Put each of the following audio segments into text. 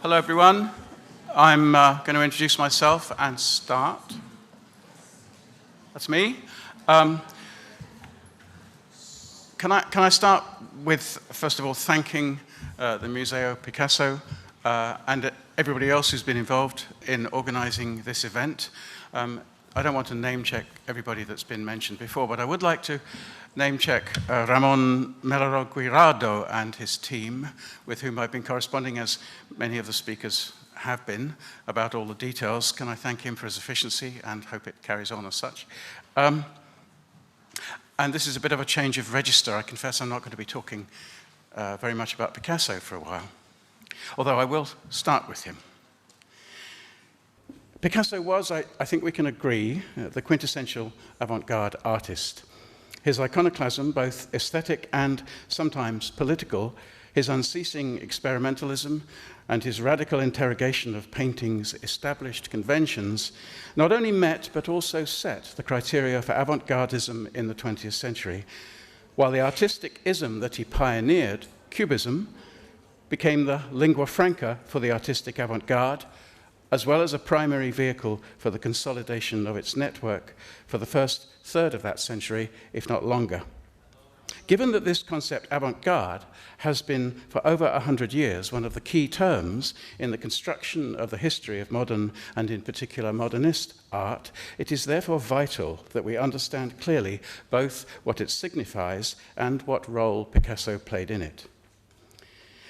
Hello, everyone. I'm going to introduce myself and start. That's me. Can I start with, first of all, thanking the Museo Picasso and everybody else who's been involved in organizing this event. I don't want to name-check everybody that's been mentioned before, but I would like to name-check Ramon Melero Guirado and his team, with whom I've been corresponding, as many of the speakers have been, about all the details. Can I thank him for his efficiency and hope it carries on as such? And this is a bit of a change of register. I confess I'm not going to be talking very much about Picasso for a while, although I will start with him. Picasso was, I think we can agree, the quintessential avant-garde artist. His iconoclasm, both aesthetic and sometimes political, his unceasing experimentalism, and his radical interrogation of painting's established conventions not only met but also set the criteria for avant-gardism in the 20th century, while the artistic ism that he pioneered, cubism, became the lingua franca for the artistic avant-garde, as well as a primary vehicle for the consolidation of its network for the first third of that century, if not longer. Given that this concept avant-garde has been for over 100 years one of the key terms in the construction of the history of modern and in particular modernist art, it is therefore vital that we understand clearly both what it signifies and what role Picasso played in it.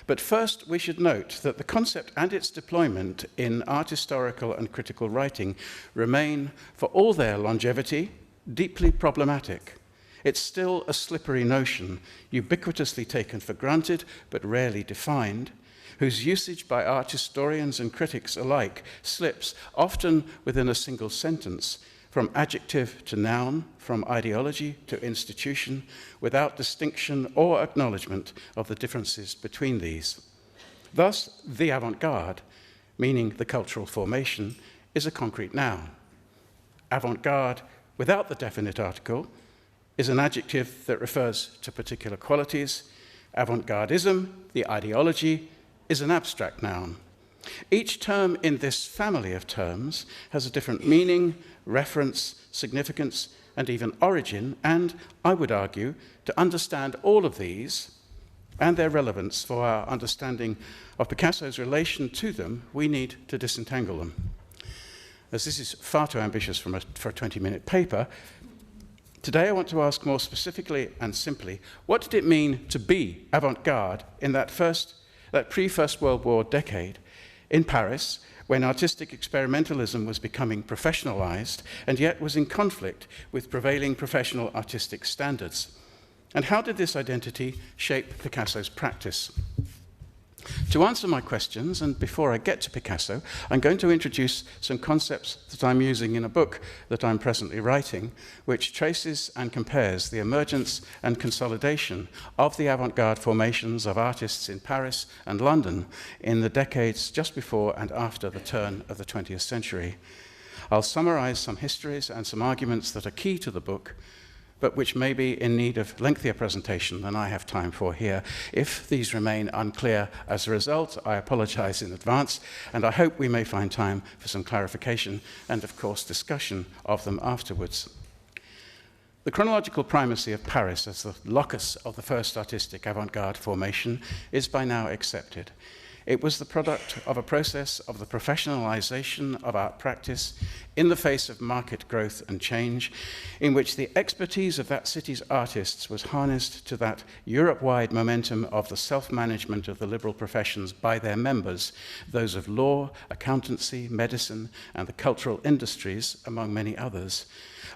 But first, we should note that the concept and its deployment in art historical and critical writing remain, for all their longevity, deeply problematic. It's still a slippery notion, ubiquitously taken for granted but rarely defined, whose usage by art historians and critics alike slips, often within a single sentence, from adjective to noun, from ideology to institution, without distinction or acknowledgement of the differences between these. Thus, the avant-garde, meaning the cultural formation, is a concrete noun. Avant-garde, without the definite article, is an adjective that refers to particular qualities. Avant-gardism, the ideology, is an abstract noun. Each term in this family of terms has a different meaning, reference, significance, and even origin, and, I would argue, to understand all of these and their relevance for our understanding of Picasso's relation to them, we need to disentangle them. As this is far too ambitious for a 20-minute paper, today I want to ask more specifically and simply, what did it mean to be avant-garde in that pre-First World War decade in Paris, when artistic experimentalism was becoming professionalized and yet was in conflict with prevailing professional artistic standards? And how did this identity shape Picasso's practice? To answer my questions, and before I get to Picasso, I'm going to introduce some concepts that I'm using in a book that I'm presently writing, which traces and compares the emergence and consolidation of the avant-garde formations of artists in Paris and London in the decades just before and after the turn of the 20th century. I'll summarize some histories and some arguments that are key to the book, but which may be in need of lengthier presentation than I have time for here. If these remain unclear as a result, I apologize in advance, and I hope we may find time for some clarification and, of course, discussion of them afterwards. The chronological primacy of Paris as the locus of the first artistic avant-garde formation is by now accepted. It was the product of a process of the professionalization of art practice in the face of market growth and change, in which the expertise of that city's artists was harnessed to that Europe-wide momentum of the self-management of the liberal professions by their members, those of law, accountancy, medicine, and the cultural industries, among many others.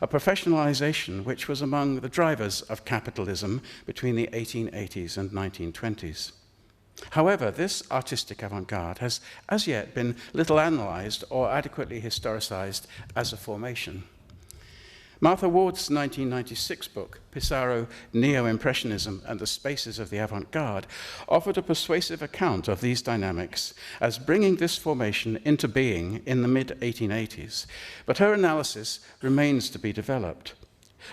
A professionalization which was among the drivers of capitalism between the 1880s and 1920s. However, this artistic avant-garde has as yet been little analyzed or adequately historicized as a formation. Martha Ward's 1996 book, Pissarro, Neo-Impressionism and the Spaces of the Avant-Garde, offered a persuasive account of these dynamics as bringing this formation into being in the mid-1880s, but her analysis remains to be developed.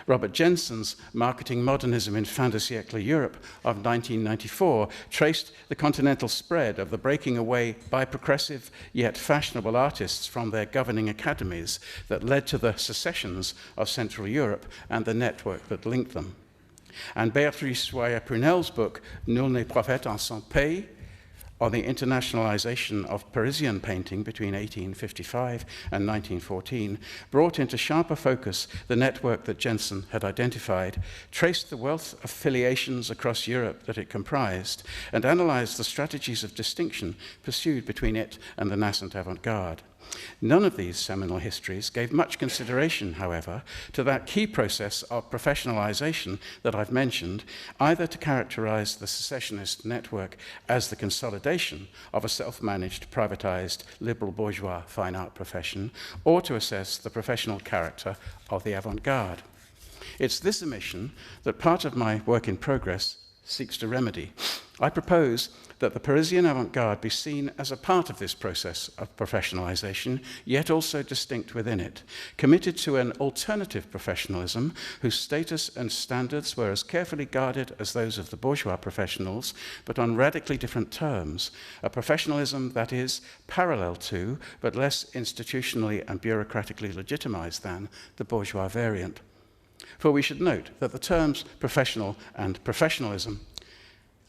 Robert Jensen's Marketing Modernism in Fin de Siècle Europe of 1994 traced the continental spread of the breaking away by progressive yet fashionable artists from their governing academies that led to the secessions of Central Europe and the network that linked them. And Béatrice Royer-Prunel's book, Nul n'est prophète en son pays, on the internationalization of Parisian painting between 1855 and 1914, brought into sharper focus the network that Jensen had identified, traced the wealth of filiations across Europe that it comprised, and analyzed the strategies of distinction pursued between it and the nascent avant-garde. None of these seminal histories gave much consideration, however, to that key process of professionalization that I've mentioned, either to characterize the secessionist network as the consolidation of a self-managed, privatized, liberal bourgeois fine art profession, or to assess the professional character of the avant-garde. It's this omission that part of my work in progress seeks to remedy. I propose that the Parisian avant-garde be seen as a part of this process of professionalization, yet also distinct within it, committed to an alternative professionalism whose status and standards were as carefully guarded as those of the bourgeois professionals, but on radically different terms, a professionalism that is parallel to, but less institutionally and bureaucratically legitimized than, the bourgeois variant. For we should note that the terms professional and professionalism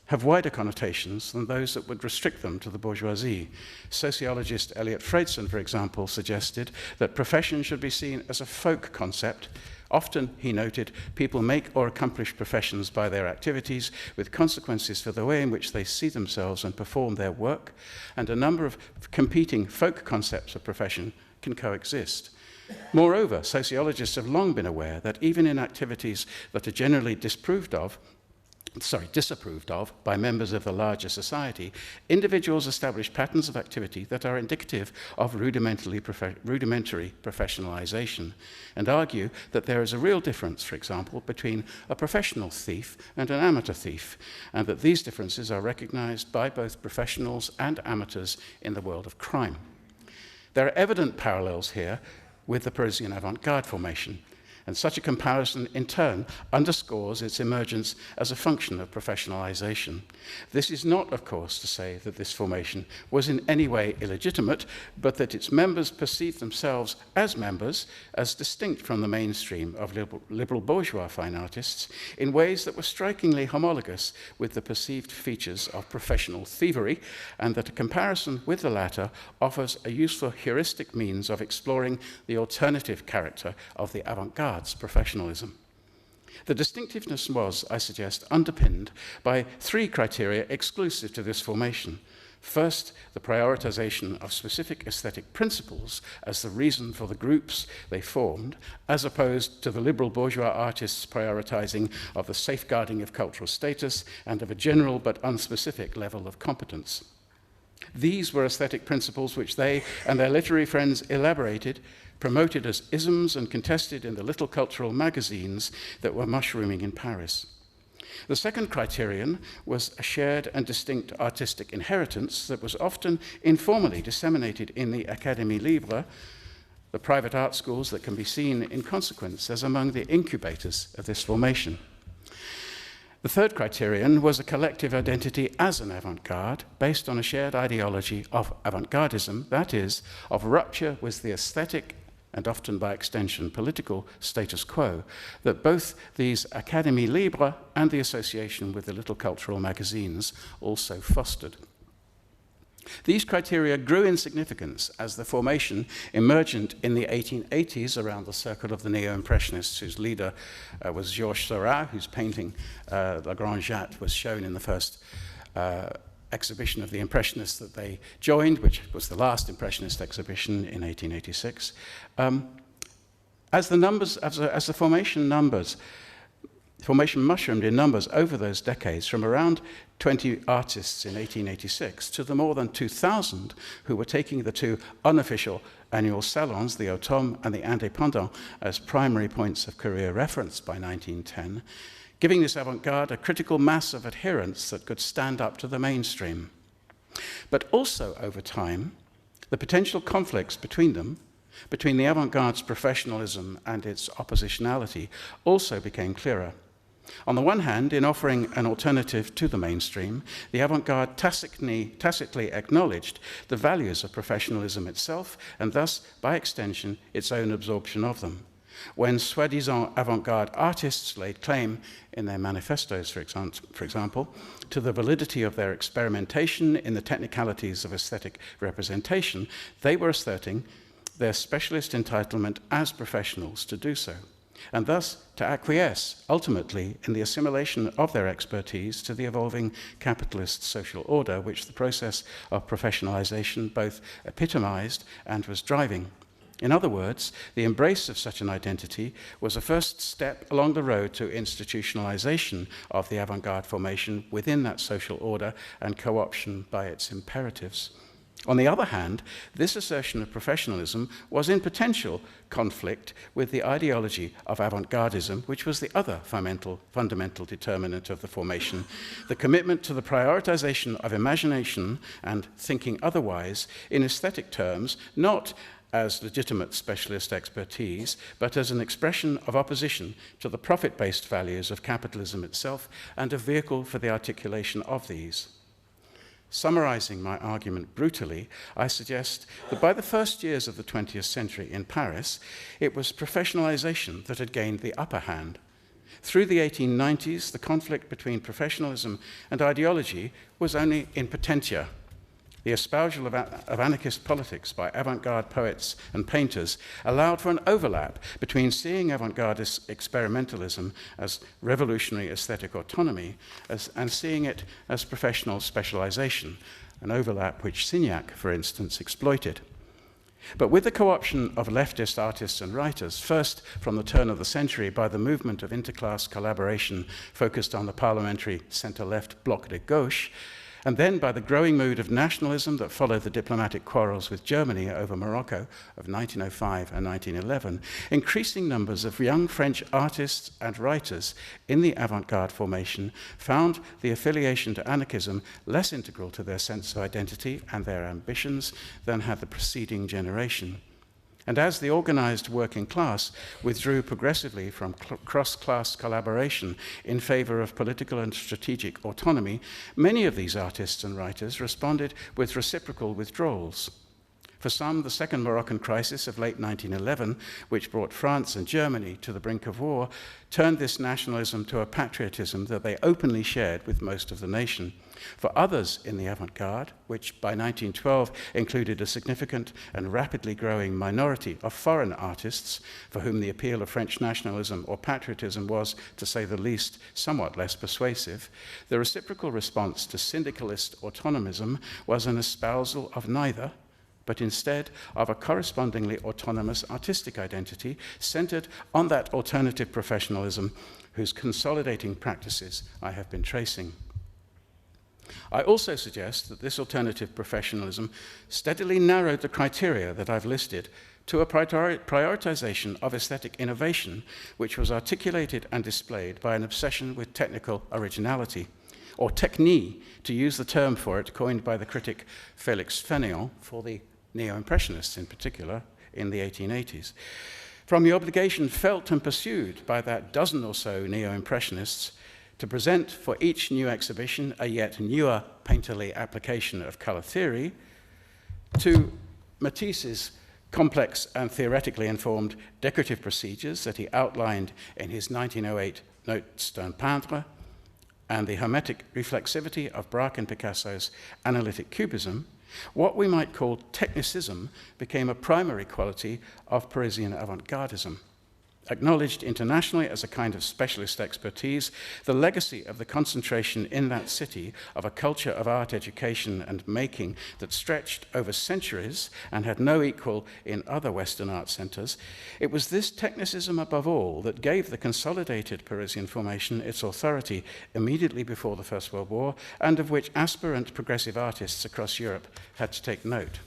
have wider connotations than those that would restrict them to the bourgeoisie. Sociologist Elliot Freidson, for example, suggested that profession should be seen as a folk concept. Often, he noted, people make or accomplish professions by their activities with consequences for the way in which they see themselves and perform their work, and a number of competing folk concepts of profession can coexist. Moreover, sociologists have long been aware that even in activities that are generally disapproved of by members of the larger society, individuals establish patterns of activity that are indicative of rudimentary professionalization, and argue that there is a real difference, for example, between a professional thief and an amateur thief, and that these differences are recognized by both professionals and amateurs in the world of crime. There are evident parallels here with the Parisian avant-garde formation, and such a comparison, in turn, underscores its emergence as a function of professionalization. This is not, of course, to say that this formation was in any way illegitimate, but that its members perceived themselves as members, as distinct from the mainstream of liberal bourgeois fine artists, in ways that were strikingly homologous with the perceived features of professional thievery, and that a comparison with the latter offers a useful heuristic means of exploring the alternative character of the avant-garde professionalism. The distinctiveness was, I suggest, underpinned by three criteria exclusive to this formation. First, the prioritization of specific aesthetic principles as the reason for the groups they formed, as opposed to the liberal bourgeois artists' prioritizing of the safeguarding of cultural status and of a general but unspecific level of competence. These were aesthetic principles which they and their literary friends elaborated, promoted as isms, and contested in the little cultural magazines that were mushrooming in Paris. The second criterion was a shared and distinct artistic inheritance that was often informally disseminated in the Académie Libre, the private art schools that can be seen in consequence as among the incubators of this formation. The third criterion was a collective identity as an avant-garde based on a shared ideology of avant-gardism, that is, of rupture with the aesthetic and often by extension political status quo, that both these Académie Libre and the association with the little cultural magazines also fostered. These criteria grew in significance as the formation emergent in the 1880s around the circle of the neo-impressionists, whose leader was Georges Seurat, whose painting La Grande Jatte was shown in the first exhibition of the Impressionists that they joined, which was the last Impressionist exhibition in 1886. As the formation mushroomed in numbers over those decades, from around 20 artists in 1886 to the more than 2,000 who were taking the two unofficial annual salons, the Automne and the Indépendant, as primary points of career reference by 1910, giving this avant-garde a critical mass of adherents that could stand up to the mainstream. But also, over time, the potential conflicts between them between the avant-garde's professionalism and its oppositionality also became clearer. On the one hand, in offering an alternative to the mainstream, the avant-garde tacitly acknowledged the values of professionalism itself, and thus, by extension, its own absorption of them. When soi-disant avant-garde artists laid claim, in their manifestos, for example, to the validity of their experimentation in the technicalities of aesthetic representation, they were asserting their specialist entitlement as professionals to do so, and thus to acquiesce, ultimately, in the assimilation of their expertise to the evolving capitalist social order, which the process of professionalization both epitomized and was driving. In other words, the embrace of such an identity was a first step along the road to institutionalization of the avant-garde formation within that social order and co-option by its imperatives. On the other hand, this assertion of professionalism was in potential conflict with the ideology of avant-gardism, which was the other fundamental determinant of the formation, the commitment to the prioritization of imagination and thinking otherwise in aesthetic terms, not as legitimate specialist expertise, but as an expression of opposition to the profit-based values of capitalism itself and a vehicle for the articulation of these. Summarizing my argument brutally, I suggest that by the first years of the 20th century in Paris, it was professionalization that had gained the upper hand. Through the 1890s, the conflict between professionalism and ideology was only in potentia. The espousal of anarchist politics by avant-garde poets and painters allowed for an overlap between seeing avant-garde experimentalism as revolutionary aesthetic autonomy and seeing it as professional specialization, an overlap which Signac, for instance, exploited. But with the co-option of leftist artists and writers, first from the turn of the century by the movement of interclass collaboration focused on the parliamentary centre-left Bloc de Gauche, and then by the growing mood of nationalism that followed the diplomatic quarrels with Germany over Morocco of 1905 and 1911, increasing numbers of young French artists and writers in the avant-garde formation found the affiliation to anarchism less integral to their sense of identity and their ambitions than had the preceding generation. And as the organized working class withdrew progressively from cross-class collaboration in favor of political and strategic autonomy, many of these artists and writers responded with reciprocal withdrawals. For some, the Second Moroccan Crisis of late 1911, which brought France and Germany to the brink of war, turned this nationalism to a patriotism that they openly shared with most of the nation. For others in the avant-garde, which by 1912 included a significant and rapidly growing minority of foreign artists, for whom the appeal of French nationalism or patriotism was, to say the least, somewhat less persuasive, the reciprocal response to syndicalist autonomism was an espousal of neither, but instead of a correspondingly autonomous artistic identity centered on that alternative professionalism whose consolidating practices I have been tracing. I also suggest that this alternative professionalism steadily narrowed the criteria that I've listed to a prioritization of aesthetic innovation, which was articulated and displayed by an obsession with technical originality, or technie, to use the term for it coined by the critic Félix Fénéon for the neo-impressionists in particular in the 1880s. From the obligation felt and pursued by that dozen or so neo-impressionists to present for each new exhibition a yet newer painterly application of color theory, to Matisse's complex and theoretically informed decorative procedures that he outlined in his 1908 Notes d'un peintre, and the hermetic reflexivity of Braque and Picasso's analytic cubism, what we might call technicism became a primary quality of Parisian avant-gardism. Acknowledged internationally as a kind of specialist expertise, the legacy of the concentration in that city of a culture of art education and making that stretched over centuries and had no equal in other Western art centers, it was this technicism above all that gave the consolidated Parisian formation its authority immediately before the First World War, and of which aspirant progressive artists across Europe had to take note.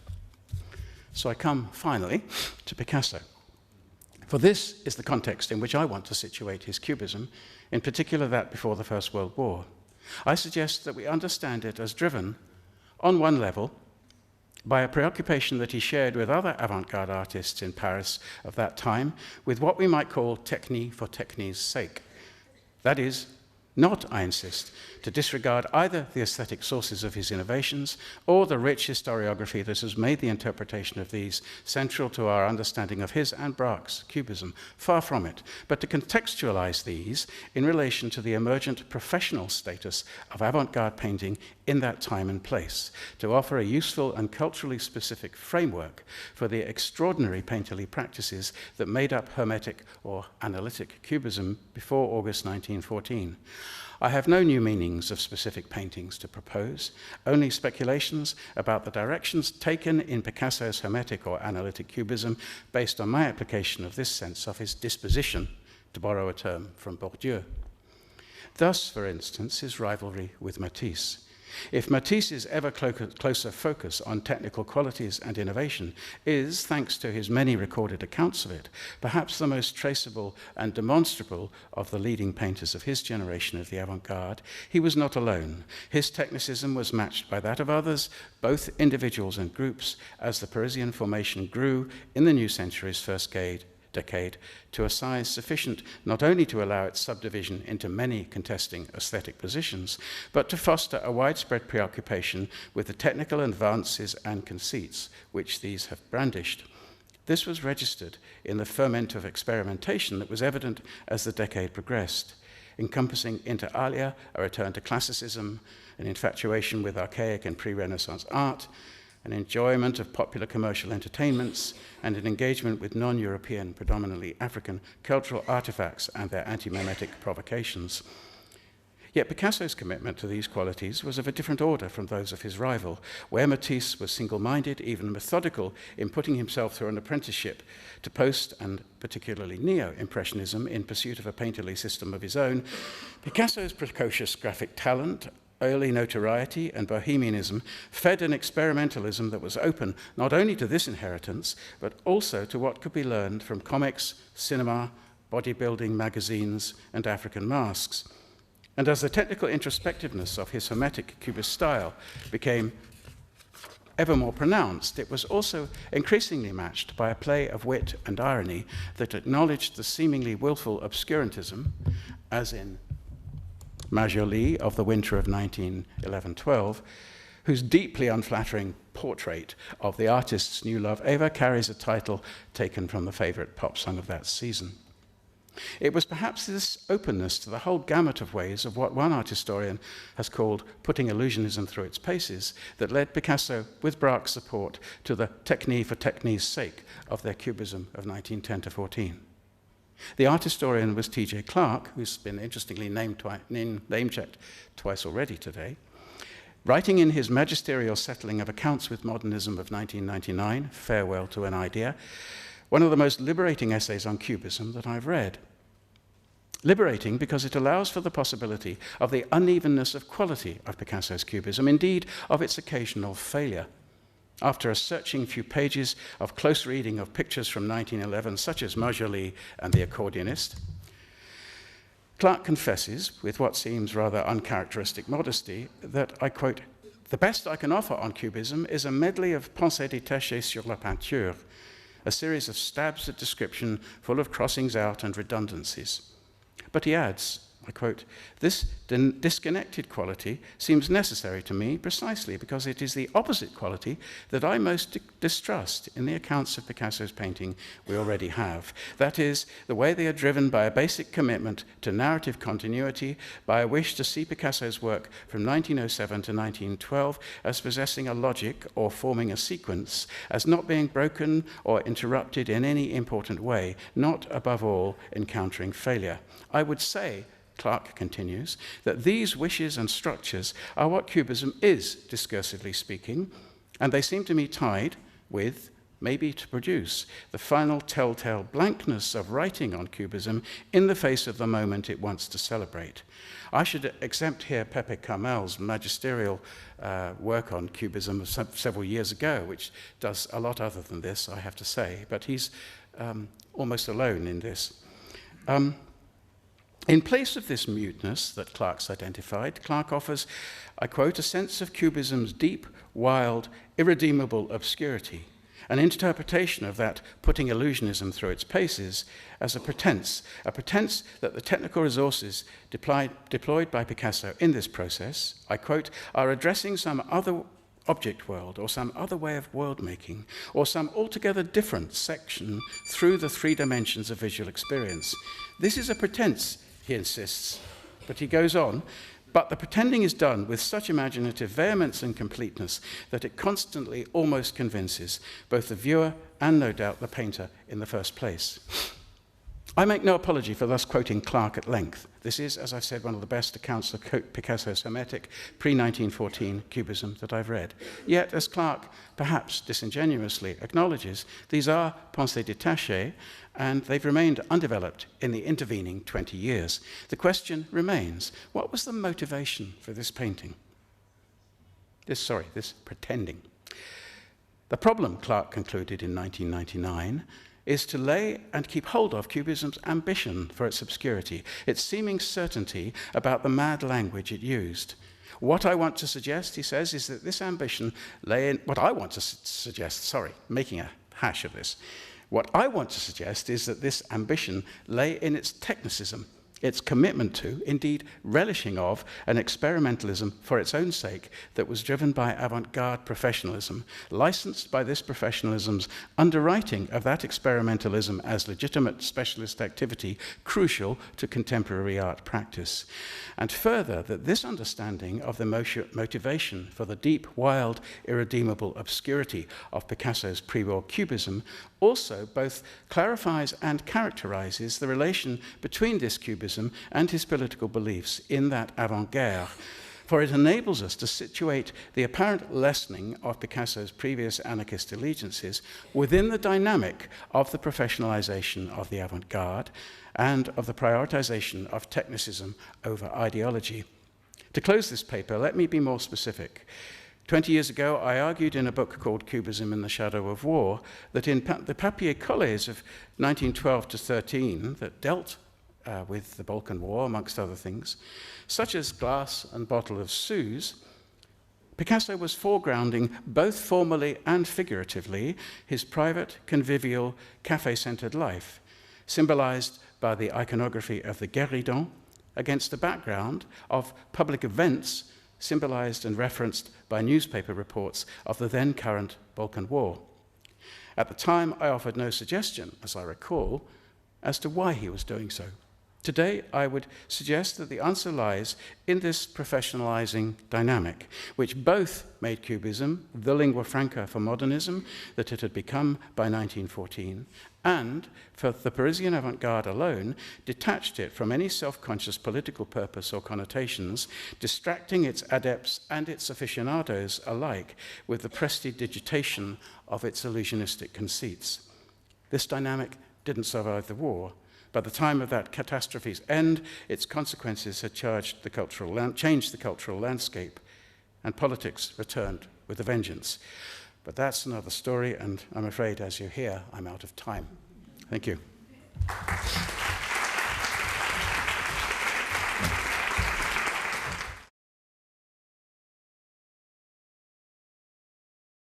So I come finally to Picasso. For this is the context in which I want to situate his cubism, in particular that before the First World War. I suggest that we understand it as driven, on one level, by a preoccupation that he shared with other avant-garde artists in Paris of that time, with what we might call technique for technique's sake. That is, not, I insist, to disregard either the aesthetic sources of his innovations or the rich historiography that has made the interpretation of these central to our understanding of his and Braque's Cubism. Far from it, but to contextualize these in relation to the emergent professional status of avant-garde painting in that time and place, to offer a useful and culturally specific framework for the extraordinary painterly practices that made up Hermetic or analytic Cubism before August 1914. I have no new meanings of specific paintings to propose, only speculations about the directions taken in Picasso's Hermetic or analytic Cubism based on my application of this sense of his disposition, to borrow a term from Bourdieu. Thus, for instance, his rivalry with Matisse. If Matisse's ever closer focus on technical qualities and innovation is, thanks to his many recorded accounts of it, perhaps the most traceable and demonstrable of the leading painters of his generation of the avant-garde, he was not alone. His technicism was matched by that of others, both individuals and groups, as the Parisian formation grew in the new century's first decade to a size sufficient not only to allow its subdivision into many contesting aesthetic positions, but to foster a widespread preoccupation with the technical advances and conceits which these have brandished. This was registered in the ferment of experimentation that was evident as the decade progressed, encompassing inter alia a return to classicism, an infatuation with archaic and pre-Renaissance art, an enjoyment of popular commercial entertainments, and an engagement with non-European, predominantly African, cultural artifacts and their anti-mimetic provocations. Yet Picasso's commitment to these qualities was of a different order from those of his rival, where Matisse was single-minded, even methodical, in putting himself through an apprenticeship to post and particularly neo-impressionism in pursuit of a painterly system of his own. Picasso's precocious graphic talent, early notoriety and bohemianism fed an experimentalism that was open not only to this inheritance, but also to what could be learned from comics, cinema, bodybuilding magazines, and African masks. And as the technical introspectiveness of his Hermetic Cubist style became ever more pronounced, it was also increasingly matched by a play of wit and irony that acknowledged the seemingly willful obscurantism, as in Majoli of the winter of 1911-12, whose deeply unflattering portrait of the artist's new love ever carries a title taken from the favorite pop song of that season. It was perhaps this openness to the whole gamut of ways of what one art historian has called putting illusionism through its paces that led Picasso, with Braque's support, to the technique for technique's sake of their Cubism of 1910-14. The art historian was T.J. Clarke, who's been interestingly name-checked twice already today. Writing in his magisterial settling of accounts with modernism of 1999, Farewell to an Idea, one of the most liberating essays on Cubism that I've read. Liberating because it allows for the possibility of the unevenness of quality of Picasso's Cubism, indeed of its occasional failure. After a searching few pages of close reading of pictures from 1911, such as Majoli and the Accordionist, Clarke confesses, with what seems rather uncharacteristic modesty, that, I quote, "The best I can offer on Cubism is a medley of pensées détachées sur la peinture, a series of stabs at description full of crossings out and redundancies." But he adds, I quote, "This disconnected quality seems necessary to me precisely because it is the opposite quality that I most distrust in the accounts of Picasso's painting we already have. That is, the way they are driven by a basic commitment to narrative continuity, by a wish to see Picasso's work from 1907 to 1912 as possessing a logic or forming a sequence, as not being broken or interrupted in any important way, not, above all, encountering failure. I would say," Clarke continues, "that these wishes and structures are what Cubism is, discursively speaking, and they seem to me tied with, maybe to produce, the final telltale blankness of writing on Cubism in the face of the moment it wants to celebrate." I should exempt here Pepe Carmel's magisterial work on Cubism of several years ago, which does a lot other than this, I have to say, but he's almost alone in this. In place of this muteness that Clark's identified, Clark offers, I quote, a sense of Cubism's deep, wild, irredeemable obscurity, an interpretation of that putting illusionism through its paces as a pretense that the technical resources deployed by Picasso in this process, I quote, are addressing some other object world or some other way of world making or some altogether different section through the three dimensions of visual experience. This is a pretense, he insists, but he goes on, but the pretending is done with such imaginative vehemence and completeness that it constantly almost convinces both the viewer and, no doubt, the painter in the first place. I make no apology for thus quoting Clark at length. This is, as I've said, one of the best accounts of Picasso's Hermetic pre-1914 Cubism that I've read. Yet, as Clark perhaps disingenuously acknowledges, these are pensées détachées, and they've remained undeveloped in the intervening 20 years. The question remains, what was the motivation for this painting? This pretending. The problem, Clark concluded in 1999, is to lay and keep hold of Cubism's ambition for its obscurity, its seeming certainty about the mad language it used. What I want to suggest, he says, is that this ambition lay in, making a hash of this. What I want to suggest is that this ambition lay in its technicism, its commitment to, indeed relishing of, an experimentalism for its own sake that was driven by avant-garde professionalism, licensed by this professionalism's underwriting of that experimentalism as legitimate specialist activity crucial to contemporary art practice. And further, that this understanding of the motivation for the deep, wild, irredeemable obscurity of Picasso's pre-war Cubism also both clarifies and characterizes the relation between this Cubism and his political beliefs in that avant-garde, for it enables us to situate the apparent lessening of Picasso's previous anarchist allegiances within the dynamic of the professionalization of the avant-garde and of the prioritization of technicism over ideology. To close this paper, let me be more specific. 20 years ago, I argued in a book called Cubism in the Shadow of War that in the papier-collés of 1912 to 13 that dealt with the Balkan War, amongst other things, such as Glass and Bottle of Suze, Picasso was foregrounding, both formally and figuratively, his private, convivial, cafe-centered life, symbolized by the iconography of the guéridon, against the background of public events symbolized and referenced by newspaper reports of the then current Balkan War. At the time, I offered no suggestion, as I recall, as to why he was doing so. Today, I would suggest that the answer lies in this professionalizing dynamic, which both made Cubism the lingua franca for modernism that it had become by 1914, and, for the Parisian avant-garde alone, detached it from any self-conscious political purpose or connotations, distracting its adepts and its aficionados alike with the prestidigitation of its illusionistic conceits. This dynamic didn't survive the war. By the time of that catastrophe's end, its consequences had changed the cultural landscape, and politics returned with a vengeance. But that's another story, and I'm afraid, as you hear, I'm out of time. Thank you.